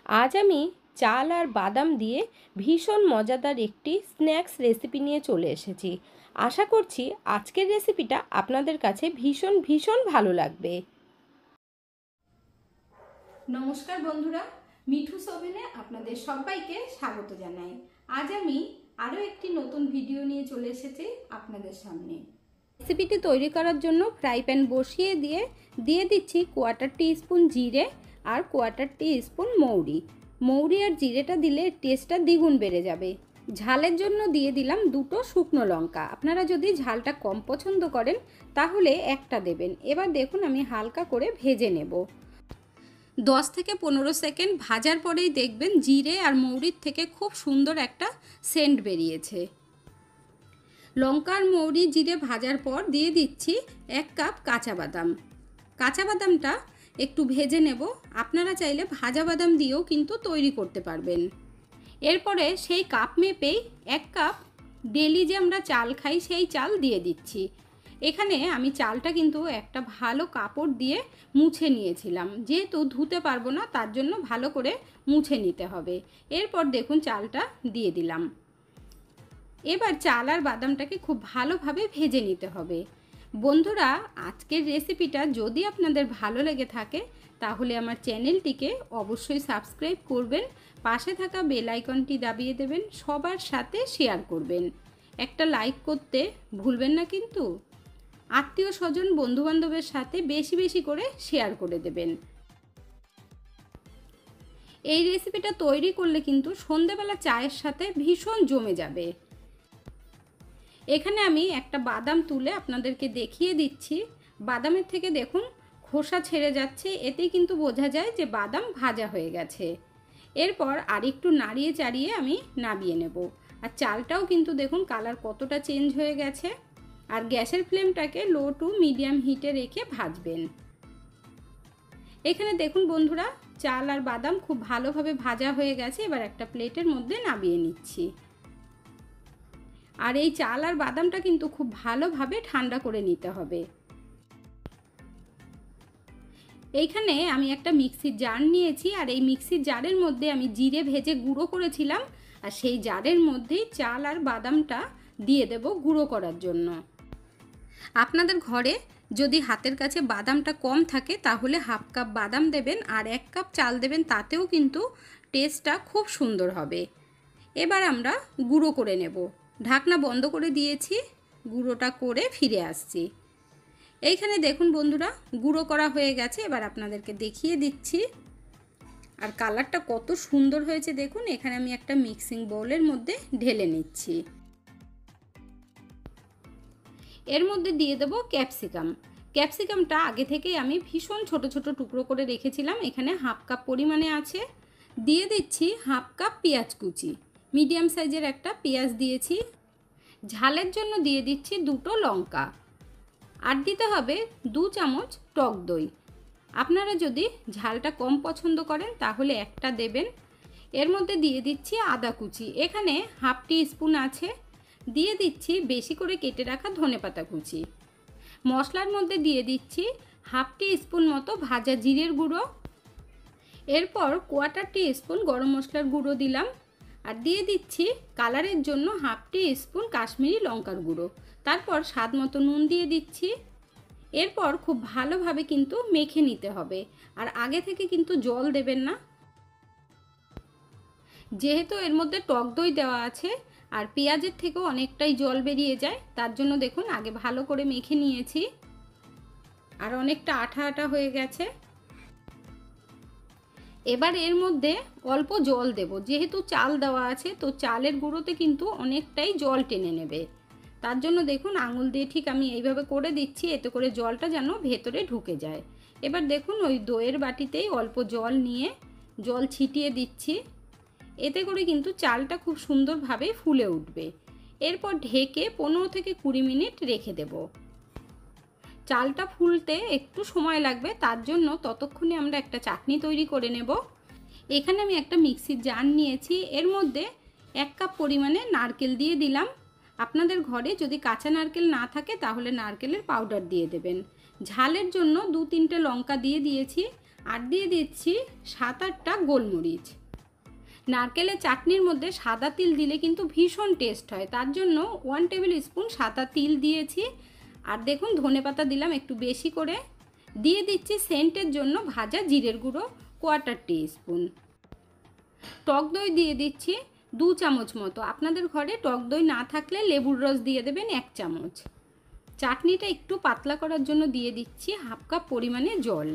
আজ আমি চাল আর বাদাম দিয়ে ভীষণ মজাদার একটি স্ন্যাক্স রেসিপি নিয়ে চলে এসেছি। আশা করছি আজকের রেসিপিটা আপনাদের কাছে ভীষণ ভীষণ ভালো লাগবে। নমস্কার বন্ধুরা, মিঠুস ওভেনে আপনাদের সবাইকে স্বাগত জানাই। আজ আমি আরও একটি নতুন ভিডিও নিয়ে চলে এসেছি আপনাদের সামনে। রেসিপিটি তৈরি করার জন্য ফ্রাই প্যান বসিয়ে দিয়ে দিচ্ছি কোয়ার্টার টিস্পুন জিরে আর কোয়ার্টার টিস্পুন মৌরি আর জিরেটা দিলে টেস্টটা দ্বিগুণ বেড়ে যাবে। ঝালের জন্য দিয়ে দিলাম দুটো শুকনো লঙ্কা। আপনারা যদি ঝালটা কম পছন্দ করেন তাহলে একটা দেবেন। এবার দেখুন আমি হালকা করে ভেজে নেব। 10 থেকে 15 সেকেন্ড ভাজার পরেই দেখবেন জিরে আর মৌরির থেকে খুব সুন্দর একটা সেন্ট বেরিয়েছে। লঙ্কা আর মৌরি জিরে ভাজার পর দিয়ে দিচ্ছি 1 কাপ কাঁচা বাদাম। কাঁচা বাদামটা একটু ভেজে নেব। আপনারা চাইলে ভাজা বাদাম দিয়েও কিন্তু তৈরি করতে পারবেন। এরপরে সেই কাপ মেপেই 1 কাপ ডেলি যে আমরা চাল খাই সেই চাল দিয়ে দিচ্ছি। এখানে আমি চালটা কিন্তু একটা ভালো কাপড় দিয়ে মুছে নিয়েছিলাম, যেহেতু ধুতে পারবো না তার জন্য ভালো করে মুছে নিতে হবে। এরপর দেখুন চালটা দিয়ে দিলাম। এবার চাল আর বাদামটাকে খুব ভালোভাবে ভেজে নিতে হবে। বন্ধুরা, আজকের রেসিপিটা যদি আপনাদের ভালো লেগে থাকে তাহলে আমার চ্যানেলটিকে অবশ্যই সাবস্ক্রাইব করবেন, পাশে থাকা বেল আইকনটি দাবিয়ে দেবেন, সবার সাথে শেয়ার করবেন, একটা লাইক করতে ভুলবেন না কিন্তু। আত্মীয় স্বজন বন্ধুবান্ধবের সাথে বেশি বেশি করে শেয়ার করে দেবেন। এই রেসিপিটা তৈরি করলে কিন্তু সন্ধেবেলা চায়ের সাথে ভীষণ জমে যাবে। এখানে আমি একটা বাদাম তুলে আপনাদেরকে দেখিয়ে দিচ্ছি। বাদামের থেকে দেখুন খোসা ছেড়ে যাচ্ছে, এতেই কিন্তু বোঝা যায় যে বাদাম ভাজা হয়ে গেছে। এরপর আরেকটু নাড়িয়ে চাড়িয়ে আমি নামিয়ে নেব। আর চালটাও কিন্তু দেখুন কালার কতটা চেঞ্জ হয়ে গেছে। আর গ্যাসের ফ্লেমটাকে লো টু মিডিয়াম হিটে রেখে ভাজবেন। এখানে দেখুন বন্ধুরা, চাল আর বাদাম খুব ভালোভাবে ভাজা হয়ে গেছে। এবার একটা প্লেটের মধ্যে নামিয়ে নিচ্ছি। আর এই চাল আর বাদামটা কিন্তু খুব ভালোভাবে ঠান্ডা করে নিতে হবে। এইখানে আমি একটা মিক্সির জার নিয়েছি, আর এই মিক্সির জারের মধ্যে আমি জিরে ভেজে গুঁড়ো করেছিলাম, আর সেই জারের মধ্যেই চাল আর বাদামটা দিয়ে দেব গুঁড়ো করার জন্য। আপনাদের ঘরে যদি হাতের কাছে বাদামটা কম থাকে তাহলে হাফ কাপ বাদাম দেবেন আর 1 কাপ চাল দেবেন, তাতেও কিন্তু টেস্টটা খুব সুন্দর হবে। এবার আমরা গুঁড়ো করে নেব। ঢাকনা বন্ধ করে দিয়েছি, গুঁড়োটা করে ফিরে আসছি। এইখানে দেখুন বন্ধুরা, গুঁড়ো করা হয়ে গেছে। এবার আপনাদেরকে দেখিয়ে দিচ্ছি। আর কালারটা কত সুন্দর হয়েছে দেখুন। এখানে আমি একটা মিক্সিং বোলের মধ্যে ঢেলে নিচ্ছি। এর মধ্যে দিয়ে দেব ক্যাপসিকাম। ক্যাপসিকামটা আগে থেকেই আমি ভীষণ ছোট ছোট টুকরো করে রেখেছিলাম, এখানে হাফ কাপ পরিমাণে আছে। দিয়ে দিচ্ছি হাফ কাপ পেঁয়াজ কুচি, মিডিয়াম সাইজের একটা পেঁয়াজ দিয়েছি। ঝালের জন্য দিয়ে দিচ্ছি 2টো লঙ্কা, আর দিতে হবে 2 চামচ টক দই। আপনারা যদি ঝালটা কম পছন্দ করেন তাহলে একটা দেবেন। এর মধ্যে দিয়ে দিচ্ছি আদা কুচি, এখানে হাফ টি স্পুন আছে। দিয়ে দিচ্ছি বেশি করে কেটে রাখা ধনেপাতা কুচি। মশলার মধ্যে দিয়ে দিচ্ছি হাফ টি স্পুন মতো ভাজা জিরের গুঁড়ো। এরপর কোয়ার্টার টি স্পুন গরম মশলার গুঁড়ো দিলাম, আর দিয়ে দিচ্ছি কালারের জন্য হাফ টি স্পুন কাশ্মীরি লঙ্কার গুঁড়ো। তারপর স্বাদ মতো নুন দিয়ে দিচ্ছি। এরপর খুব ভালোভাবে কিন্তু মেখে নিতে হবে, আর আগে থেকে কিন্তু জল দেবেন না, যেহেতু এর মধ্যে টক দই দেওয়া আছে আর পেঁয়াজের থেকেও অনেকটাই জল বেরিয়ে যায়। তার জন্য দেখুন আগে ভালো করে মেখে নিয়েছি, আর অনেকটা আঠা আঠা হয়ে গেছে। এবার এর মধ্যে অল্প জল দেব, যেহেতু চাল দেওয়া আছে তো চালের গুঁড়োতে কিন্তু অনেকটাই জল টেনে নেবে। তার জন্য দেখুন আঙুল দিয়ে ঠিক আমি এইভাবে করে দিচ্ছি, এতে করে জলটা যেন ভেতরে ঢুকে যায়। এবার দেখুন ওই দইয়ের বাটিতেই অল্প জল নিয়ে জল ছিটিয়ে দিচ্ছি, এতে করে কিন্তু চালটা খুব সুন্দরভাবে ফুলে উঠবে। এরপর ঢেকে 15 থেকে 20 মিনিট রেখে দেব। চালটা ফুলতে একটু সময় লাগবে, তার জন্য ততক্ষণে আমরা একটা চাটনি তৈরি করে নেব। এখানে আমি একটা মিক্সির জার নিয়েছি, এর মধ্যে 1 কাপ পরিমাণে নারকেল দিয়ে দিলাম। আপনাদের ঘরে যদি কাঁচা নারকেল না থাকে তাহলে নারকেলের পাউডার দিয়ে দেবেন। ঝালের জন্য 2-3টে লঙ্কা দিয়ে দিয়েছি, আর দিয়ে দিচ্ছি 7-8টা গোলমরিচ। নারকেলের চাটনির মধ্যে সাদা তিল দিলে কিন্তু ভীষণ টেস্ট হয়, তার জন্য 1 টেবিল স্পুন সাদা তিল দিয়েছি। আর দেখুন ধনেপাতা দিলাম একটু বেশি করে। দিয়ে দিচ্ছি সেন্টের জন্য ভাজা জিরের গুঁড়ো 1/4 টিস্পুন। টক দই দিয়ে দিচ্ছি 2 চামচ মতো। আপনাদের ঘরে টক দই না থাকলে লেবুর রস দিয়ে দেবেন 1 চামচ। চাটনিটা একটু পাতলা করার জন্য দিয়ে দিচ্ছি 1/2 কাপ পরিমাণে জল।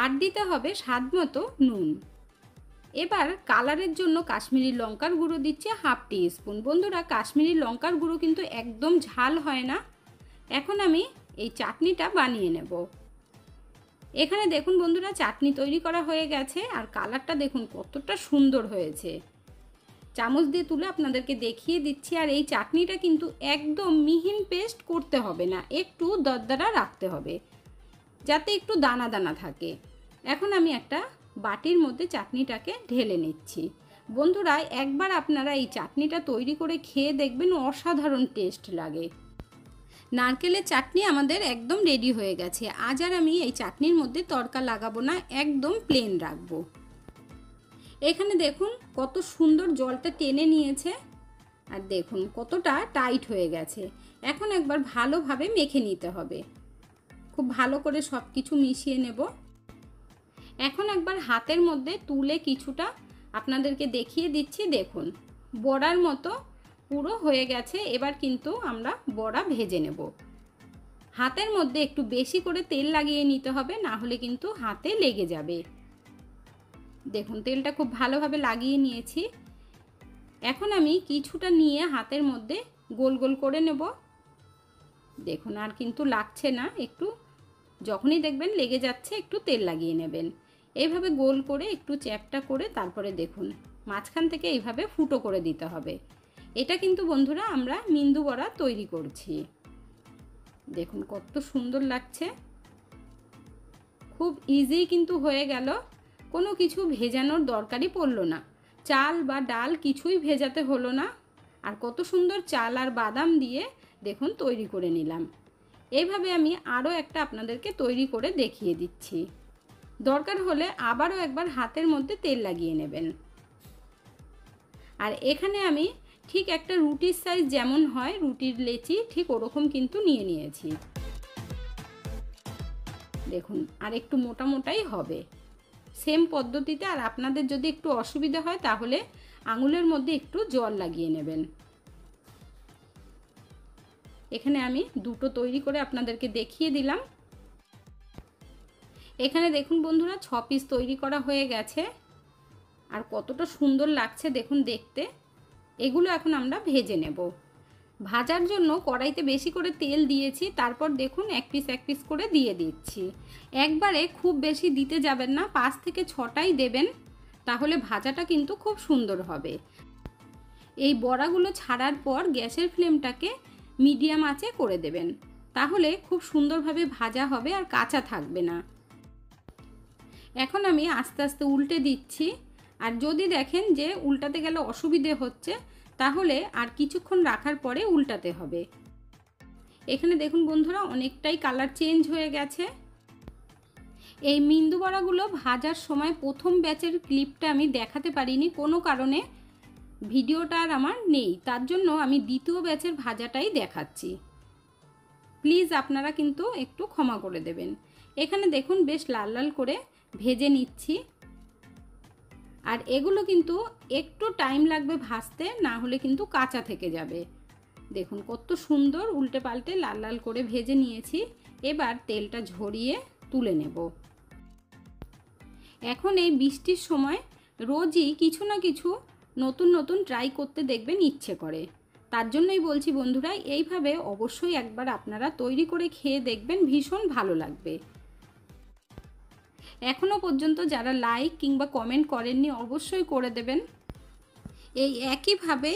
আর দিতে হবে স্বাদ মতো নুন। এবার কালারের জন্য কাশ্মীরি লঙ্কার গুঁড়ো দিচ্ছি 1/2 টিস্পুন। বন্ধুরা, কাশ্মীরি লঙ্কার গুঁড়ো কিন্তু একদম ঝাল হয় না। এখন আমি এই চাটনিটা বানিয়ে নেব। এখানে দেখুন বন্ধুরা, চাটনি তৈরি করা হয়ে গেছে আর কালারটা দেখুন কতটা সুন্দর হয়েছে। চামচ দিয়ে তুলে আপনাদেরকে দেখিয়ে দিচ্ছি। আর এই চাটনিটা কিন্তু একদম মিহিন পেস্ট করতে হবে না, একটু দরদরা রাখতে হবে যাতে একটু দানা দানা থাকে। এখন আমি একটা বাটির মধ্যে চাটনিটাকে ঢেলে নিচ্ছি। বন্ধুরা, একবার আপনারা এই চাটনিটা তৈরি করে খেয়ে দেখবেন, অসাধারণ টেস্ট লাগে। নারকেলের চাটনি আমাদের একদম রেডি হয়ে গেছে। আজ আর আমি এই চাটনির মধ্যে তড়কা লাগাবো না, একদম প্লেন রাখবো। এখানে দেখুন কত সুন্দর জলটা টেনে নিয়েছে আর দেখুন কতটা টাইট হয়ে গেছে। এখন একবার ভালোভাবে মেখে নিতে হবে। খুব ভালো করে সব কিছু মিশিয়ে নেব। এখন একবার হাতের মধ্যে তুলে কিছুটা আপনাদেরকে দেখিয়ে দিচ্ছি। দেখুন বড়ার মতো পুরো হয়ে গেছে। এবার কিন্তু আমরা বড়া ভেজে নেব। হাতের মধ্যে একটু বেশি করে তেল লাগিয়ে নিতে হবে, না হলে কিন্তু হাতে লেগে যাবে। দেখুন তেলটা খুব ভালোভাবে লাগিয়ে নিয়েছি। এখন আমি কিছুটা নিয়ে হাতের মধ্যে গোল গোল করে নেব। দেখুন আর কিন্তু লাগছে না। একটু যখনই দেখবেন লেগে যাচ্ছে একটু তেল লাগিয়ে নেবেন। এইভাবে গোল করে একটু চ্যাপটা করে তারপরে দেখুন মাঝখান থেকে এইভাবে ফুটো করে দিতে হবে। এটা কিন্তু বন্ধুরা আমরা মিন্দু বড়া তৈরি করছি। দেখুন কত সুন্দর লাগছে। খুব ইজি কিন্তু হয়ে গেল, কোনো কিছু ভেজানোর দরকারই পড়লো না। চাল বা ডাল কিছুই ভেজাতে হলো না। আর কত সুন্দর চাল আর বাদাম দিয়ে দেখুন তৈরি করে নিলাম। এইভাবে আমি আরও একটা আপনাদেরকে তৈরি করে দেখিয়ে দিচ্ছি। দরকার হলে আবারও একবার হাতের মধ্যে তেল লাগিয়ে নেবেন। আর এখানে আমি ঠিক একটা রুটির সাইজ যেমন হয় রুটির লেচি, ঠিক ওরকম কিন্তু নিয়ে নিয়েছি। দেখুন আর একটু মোটা মোটাই হবে, সেম পদ্ধতিতে। আর আপনাদের যদি একটু অসুবিধা হয় তাহলে আঙুলের মধ্যে একটু জল লাগিয়ে নেবেন। এখানে আমি দুটো তৈরি করে আপনাদেরকে দেখিয়ে দিলাম। এখানে দেখুন বন্ধুরা 6 পিস তৈরি করা হয়ে গেছে। আর কতটা সুন্দর লাগছে দেখুন দেখতে। এগুলো এখন আমরা ভেজে নেব। ভাজার জন্য কড়াইতে বেশি করে তেল দিয়েছি, তারপর দেখুন এক পিস করে দিয়ে দিচ্ছি। একবারে খুব বেশি দিতে যাবেন না, 5 থেকে 6টাই দেবেন, তাহলে ভাজাটা কিন্তু খুব সুন্দর হবে। এই বড়াগুলো ছাড়ার পর গ্যাসের ফ্লেমটাকে মিডিয়াম আঁচে করে দেবেন, তাহলে খুব সুন্দরভাবে ভাজা হবে আর কাঁচা থাকবে না। এখন আমি আস্তে আস্তে উল্টে দিচ্ছি। আর যদি দেখেন যে উল্টাতে গেলে অসুবিধে হচ্ছে তাহলে আর কিছুক্ষণ রাখার পরে উল্টাতে হবে। এখানে দেখুন বন্ধুরা অনেকটাই কালার চেঞ্জ হয়ে গেছে। এই মিন্দু বড়াগুলো ভাজার সময় প্রথম ব্যাচের ক্লিপটা আমি দেখাতে পারিনি, কোনো কারণে ভিডিওটা আর আমার নেই, তার জন্য আমি দ্বিতীয় ব্যাচের ভাজাটাই দেখাচ্ছি। প্লিজ আপনারা কিন্তু একটু ক্ষমা করে দেবেন। এখানে দেখুন বেশ লাল লাল করে ভেজে নিচ্ছি। আর এগুলো কিন্তু একটু টাইম লাগবে ভাজতে, না হলে কিন্তু কাঁচা থেকে যাবে। দেখুন কত সুন্দর উল্টে পাল্টে লাল লাল করে ভেজে নিয়েছি। এবার তেলটা ঝরিয়ে তুলে নেব। এখন এই বৃষ্টির সময় রোজই কিছু না কিছু নতুন নতুন ট্রাই করতে দেখবেন ইচ্ছে করে। তার জন্যই বলছি বন্ধুরা, এইভাবে অবশ্যই একবার আপনারা তৈরি করে খেয়ে দেখবেন, ভীষণ ভালো লাগবে। এখনও পর্যন্ত যারা লাইক কিংবা কমেন্ট করেননি অবশ্যই করে দেবেন। এই একইভাবে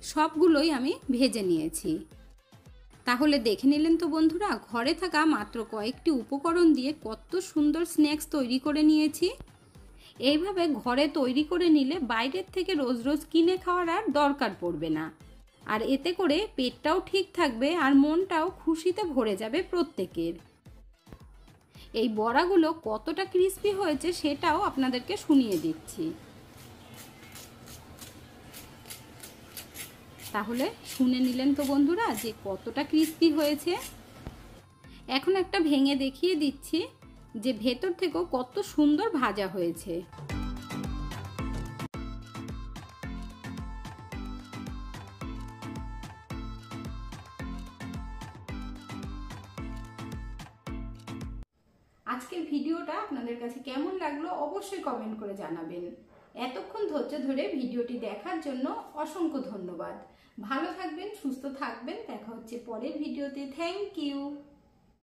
সবগুলোই আমি ভেজে নিয়েছি। তাহলে দেখে নিলেন তো বন্ধুরা, ঘরে থাকা মাত্র কয়েকটি উপকরণ দিয়ে কত সুন্দর স্ন্যাক্স তৈরি করে নিয়েছি। এইভাবে ঘরে তৈরি করে নিলে বাইরের থেকে রোজ রোজ কিনে খাওয়ার আর দরকার পড়বে না। আর এতে করে পেটটাও ঠিক থাকবে আর মনটাও খুশিতে ভরে যাবে প্রত্যেকের। এই বড়াগুলো কতটা ক্রিস্পি হয়েছে সেটাও আপনাদেরকে শুনিয়ে দিচ্ছি। তাহলে শুনে নিলেন তো বন্ধুরা যে কতটা ক্রিস্পি হয়েছে। এখন একটা ভেঙে দেখিয়ে দিচ্ছি যে ভেতর থেকেও কত সুন্দর ভাজা হয়েছে। আজকের ভিডিওটা আপনাদের কাছে কেমন লাগলো অবশ্যই কমেন্ট করে জানাবেন। এতক্ষণ ধৈর্য ধরে ভিডিওটি দেখার জন্য অসংখ্য ধন্যবাদ। ভালো থাকবেন, সুস্থ থাকবেন। দেখা হচ্ছে পরের ভিডিওতে। Thank you.